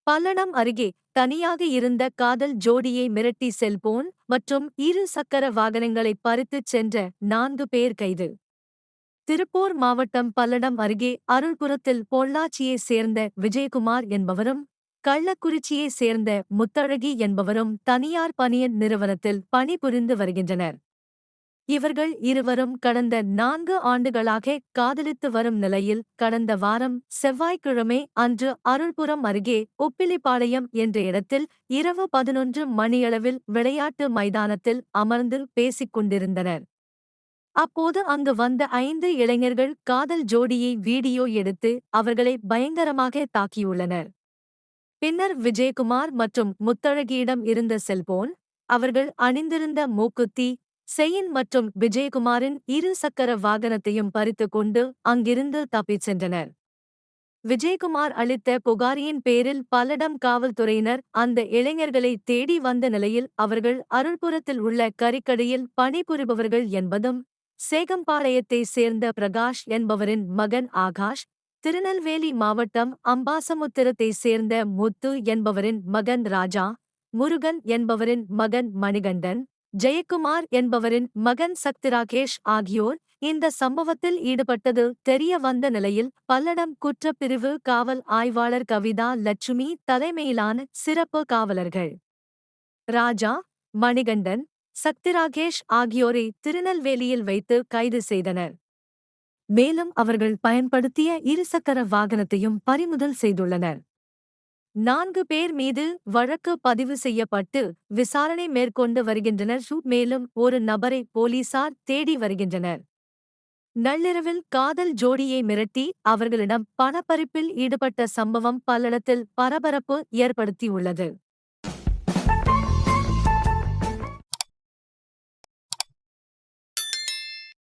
பல்லடம் அருகே தனியாக இருந்த காதல் ஜோடியை மிரட்டி செல்போன் மற்றும் இரு சக்கர வாகனங்களை பறித்துச் சென்ற 4 பேர் கைது. திருப்பூர் மாவட்டம் பல்லடம் அருகே அருள்புரத்தில் பொள்ளாச்சியைச் சேர்ந்த விஜயகுமார் என்பவரும், கள்ளக்குறிச்சியைச் சேர்ந்த முத்தழகி என்பவரும் தனியார் பனியன் நிறுவனத்தில் பணிபுரிந்து வருகின்றனர். இவர்கள் இருவரும் கடந்த 4 ஆண்டுகளாக காதலித்து வரும் நிலையில் கடந்த வாரம் செவ்வாய்க்கிழமை அன்று அருள்புரம் அருகே உப்பிலிபாளையம் என்ற இடத்தில் இரவு 11 மணியளவில் விளையாட்டு மைதானத்தில் அமர்ந்து பேசிக் கொண்டிருந்தனர். அப்போது அங்கு வந்த 5 இளைஞர்கள் காதல் ஜோடியை வீடியோ எடுத்து அவர்களை பயங்கரமாக தாக்கியுள்ளனர். பின்னர் விஜயகுமார் மற்றும் முத்தழகியிடம் இருந்த செல்போன், அவர்கள் அணிந்திருந்த மூக்குத்தி, செயின் மற்றும் விஜயகுமாரின் இரு சக்கர வாகனத்தையும் பறித்துக் கொண்டு அங்கிருந்து தப்பிச் சென்றனர். விஜயகுமார் அளித்த புகாரின் பேரில் பல்லடம் காவல்துறையினர் அந்த இளைஞர்களை தேடி வந்த நிலையில் அவர்கள் அருள்புரத்தில் உள்ள கறிக்கடையில் பணிபுரிபவர்கள் என்பதும், சேகம்பாளையத்தைச் சேர்ந்த பிரகாஷ் என்பவரின் மகன் ஆகாஷ், திருநெல்வேலி மாவட்டம் அம்பாசமுத்திரத்தைச் சேர்ந்த முத்து என்பவரின் மகன் ராஜா, முருகன் என்பவரின் மகன் மணிகண்டன், ஜெயக்குமார் என்பவரின் மகன் சக்திராகேஷ் ஆகியோர் இந்த சம்பவத்தில் ஈடுபட்டது தெரிய வந்த நிலையில் பல்லடம் குற்றப்பிரிவு காவல் ஆய்வாளர் கவிதா லட்சுமி தலைமையிலான சிறப்பு காவலர்கள் ராஜா, மணிகண்டன், சக்திராகேஷ் ஆகியோரை திருநெல்வேலியில் வைத்து கைது செய்தனர். மேலும் அவர்கள் பயன்படுத்திய இருசக்கர வாகனத்தையும் பறிமுதல் செய்துள்ளனர். 4 பேர் மீது வழக்கு பதிவு செய்யப்பட்டு விசாரணை மேற்கொண்டு வருகின்றனர். மேலும் ஒரு நபரை போலீசார் தேடி வருகின்றனர். நள்ளிரவில் காதல் ஜோடியை மிரட்டி அவர்களிடம் பணப்பறிப்பில் ஈடுபட்ட சம்பவம் பல்லடத்தில் பரபரப்பு ஏற்படுத்தியுள்ளது.